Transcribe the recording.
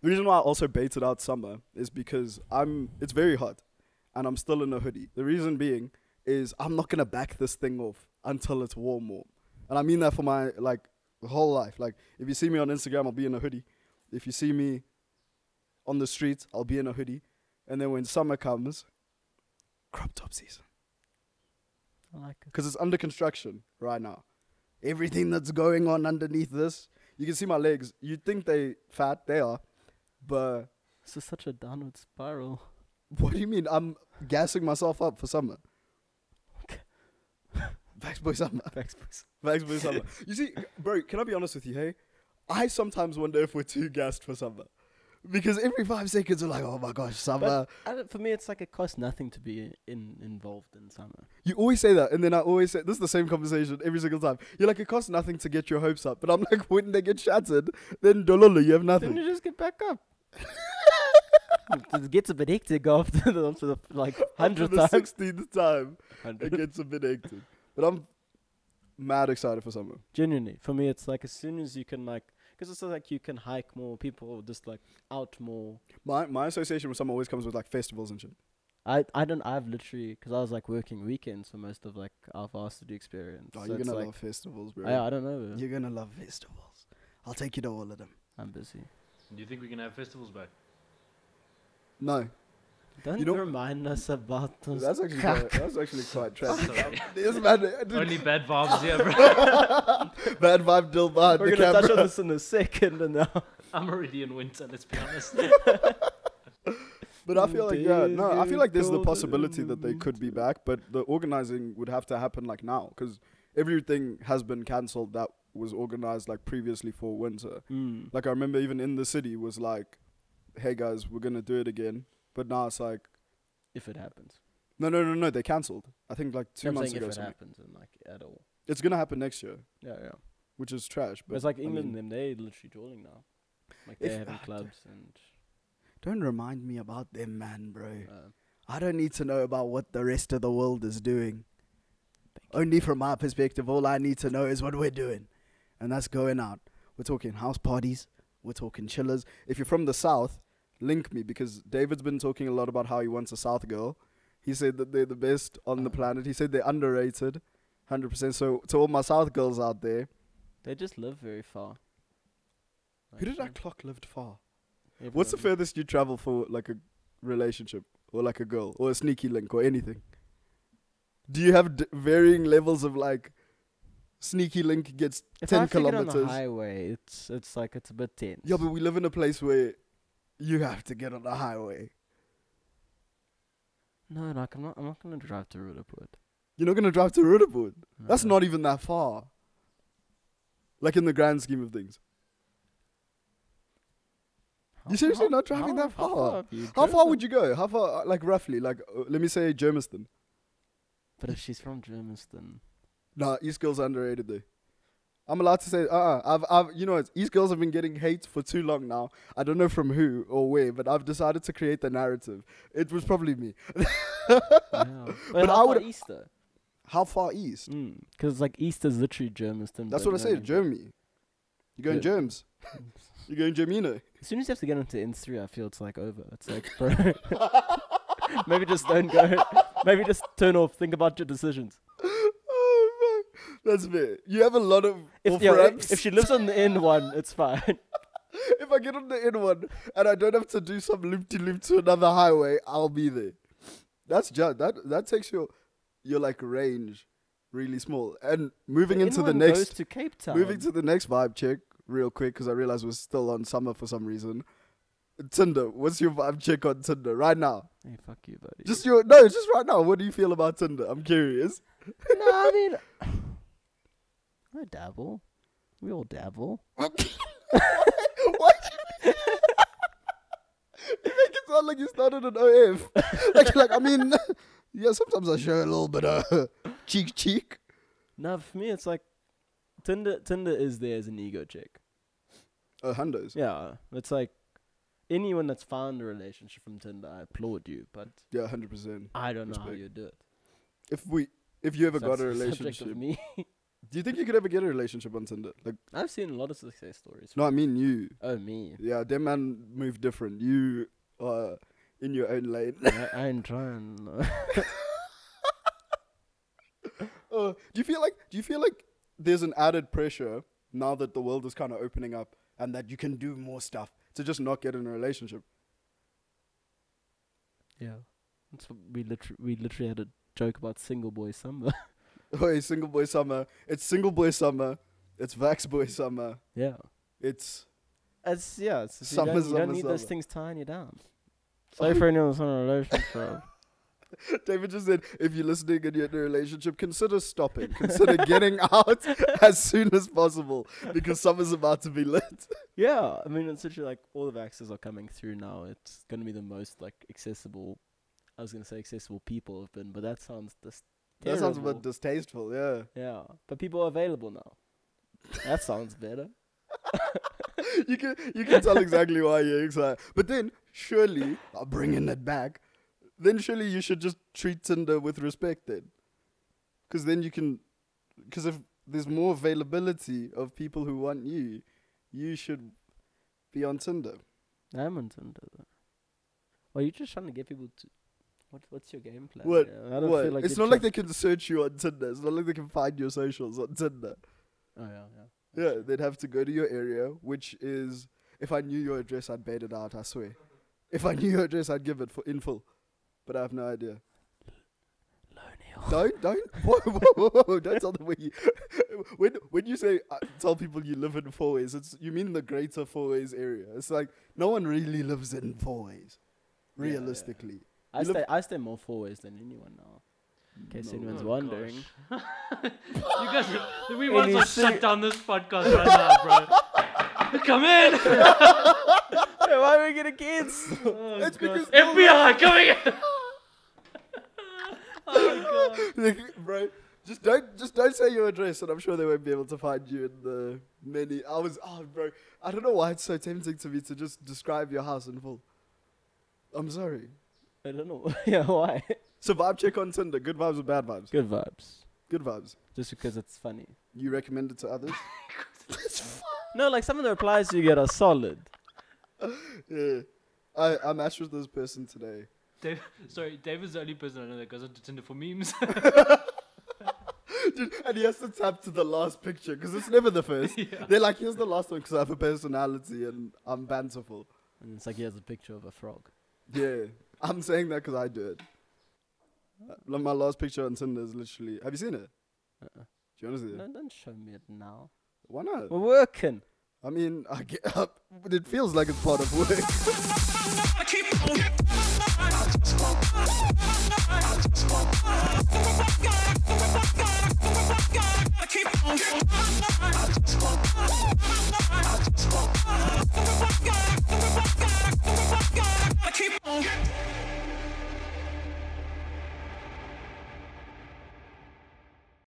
The reason why I also baited out summer is because it's very hot and I'm still in a hoodie. The reason being is I'm not going to back this thing off until it's warm. And I mean that for my, like, whole life. Like, if you see me on Instagram, I'll be in a hoodie. If you see me on the streets, I'll be in a hoodie. And then when summer comes, crop top season. I like it. Because it's under construction right now. Everything that's going on underneath this, you can see my legs. You'd think they fat, they are. But This is such a downward spiral. what do you mean? I'm gassing myself up for summer. Vax boy summer. Vax boy summer. You see, bro, can I be honest with you, hey? I sometimes wonder if we're too gassed for summer. Because every 5 seconds we're like, oh my gosh, summer. But for me, it's like it costs nothing to be involved in summer. You always say that, and then I always say, this is the same conversation every single time. You're like, it costs nothing to get your hopes up. But I'm like, when they get shattered, then dololo, you have nothing. Then you just get back up. It gets a bit hectic after the like 100th time. 16th time, it gets a bit hectic. But I'm mad excited for summer. Genuinely, for me, it's like as soon as you can like, because it's like you can hike more, people just like out more. My association with summer always comes with like festivals and shit. I've literally, because I was like working weekends for most of like our varsity experience. Oh, so you're it's gonna like, love festivals, bro. I don't know. You're gonna love festivals. I'll take you to all of them. I'm busy. Do you think we can have festivals back? No. Don't remind us about those. That's actually quite tragic. Sorry. This man, Only bad vibes here, bro. bad vibe Dill behind We're the gonna camera. touch on this in a second, and now. I'm already in winter, let's be honest. But I feel like, I feel like there's the possibility that they could be back, but the organizing would have to happen like now, because everything has been cancelled that was organized like previously for winter. Like I remember even in the city was like, hey guys, we're gonna do it again. But now it's like, If it happens. no, they cancelled. I think like 2 I'm months saying ago. if it Something. happens, and like at all. It's gonna happen next year, Yeah. which is trash. But But it's like I England, mean, they're literally drawing now. Like If- they're having clubs and. don't remind me about them, man, bro. Uh, I don't need to know about what the rest of the world is doing. Only from my perspective, all I need to know is what we're doing. And that's going out. We're talking house parties. We're talking chillers. If you're from the South, link me, because David's been talking a lot about how he wants a South girl. He said that they're the best on the planet. He said they're underrated, 100%. So to all my South girls out there. They just live very far. Who did I Like, clock lived far? everyone- What's the furthest you travel for like a relationship or like a girl or a sneaky link or anything? Do you have varying levels of like sneaky link gets If I 10 have to get on kilometers? the highway, it's like it's a bit tense. Yeah, but we live in a place where you have to get on the highway. No, like I'm not gonna drive to Rudaport. You're not going to drive to Rudaport. No. That's not even that far. Like in the grand scheme of things. You seriously not driving that far? How far would you go? How far, like roughly? Like, let me say Germiston. But if she's from Germiston, Nah, East Girls are underrated though. I'm allowed to say, I've, you know, East Girls have been getting hate for too long now. I don't know from who or where, but I've decided to create the narrative. It was probably me. yeah. But how I would- far Easter. How far east? Because like Easter's literally Germiston. That's but what I no, said, Germany. You're going Yeah. Germs. You're going Germino. As soon as you have to get into N3, I feel it's like over. It's like, bro, maybe just don't go. Maybe just turn off. Think about your decisions. Oh, man. That's fair. You have a lot of If off-ramps. if she lives on the N1, it's fine. If I get on the N1 and I don't have to do some loop-de-loop to another highway, I'll be there. That's just that takes your like range really small. And moving into the N1 goes next, to Cape Town. moving to the next vibe check real quick, because I realized we're still on summer for some reason. Tinder, what's your vibe check on Tinder right now? Hey, fuck you, buddy. Just right now. What do you feel about Tinder? I'm curious. no, I mean, I dabble. We all dabble. Why you make it sound like you started an OF? like I mean, yeah. Sometimes I show a little bit of cheek. No, for me, it's like Tinder is there as an ego check. Hundos. Yeah, it's like anyone that's found a relationship from Tinder, I applaud you, but Yeah, 100%. I don't know how Respect. you do it. If you ever So got a that's the subject relationship, of me. Do you think you could ever get a relationship on Tinder? Like, I've seen a lot of success stories. no, I mean you. Oh, me. Yeah, them man move different. You are in your own lane. I ain't trying. Do you feel like there's an added pressure now that the world is kind of opening up and that you can do more stuff to just not get in a relationship? Yeah. That's what we literally had a joke about single boy summer. Oh, hey, single boy summer. It's single boy summer. It's Vax boy summer. Yeah. It's It's Summer, you summer, don't need those summer. things tying you down. Sorry for anyone that's in a relationship. David just said, if you're listening and you're in a relationship, consider stopping. Consider getting out as soon as possible because summer's about to be lit. Yeah, I mean, it's literally like all the vaxxers are coming through now. It's going to be the most like accessible. I was going to say accessible people have been, but that sounds That sounds a terrible. bit distasteful, yeah. Yeah, but people are available now. That sounds better. You can tell exactly why you're excited. But then, surely, I'm bringing it back, then surely you should just treat Tinder with respect then. Because then you can, because if there's more availability of people who want you, you should be on Tinder. I'm on Tinder though. Well, you're just trying to get people to. What's your game plan? What? Yeah, I don't What? feel like It's you're not like they can search you on Tinder. It's not like they can find your socials on Tinder. Oh yeah. Yeah, they'd have to go to your area, which is, if I knew your address, I'd bait it out, I swear. If I knew your address, I'd give it in full. But I have no idea. Don't, whoa, don't tell them where you, when you say, tell people you live in Four Ways, you mean the greater Four Ways area. It's like, no one really lives in Four Ways, realistically. I stay more Four Ways than anyone now. In case anyone's Oh, wondering. You guys, we want to Any shut down this podcast right now, bro. Come in. Hey, why are we getting kids? Oh, It's God. because FBI coming in. Oh God. Like, bro, just don't say your address, and I'm sure they won't be able to find you in the many. Bro, I don't know why it's so tempting to me to just describe your house in full. I'm sorry. I don't know. Yeah, why? So vibe check on Tinder. Good vibes or bad vibes? Good vibes. Good vibes. Just because it's funny. You recommend it to others? No, like some of the replies you get are solid. Yeah. I matched with this person today. David's the only person I know that goes onto Tinder for memes. Dude, and he has to tap to the last picture because it's never the first. Yeah. They're like, here's the last one because I have a personality and I'm banterful. And it's like he has a picture of a frog. Yeah. I'm saying that because I do it. Like my last picture on Tinder is literally. Have you seen it? Uh-uh. Do you want to see it? No, don't show me it now. Why not? We're working. I mean, I get up. It feels like it's part of work.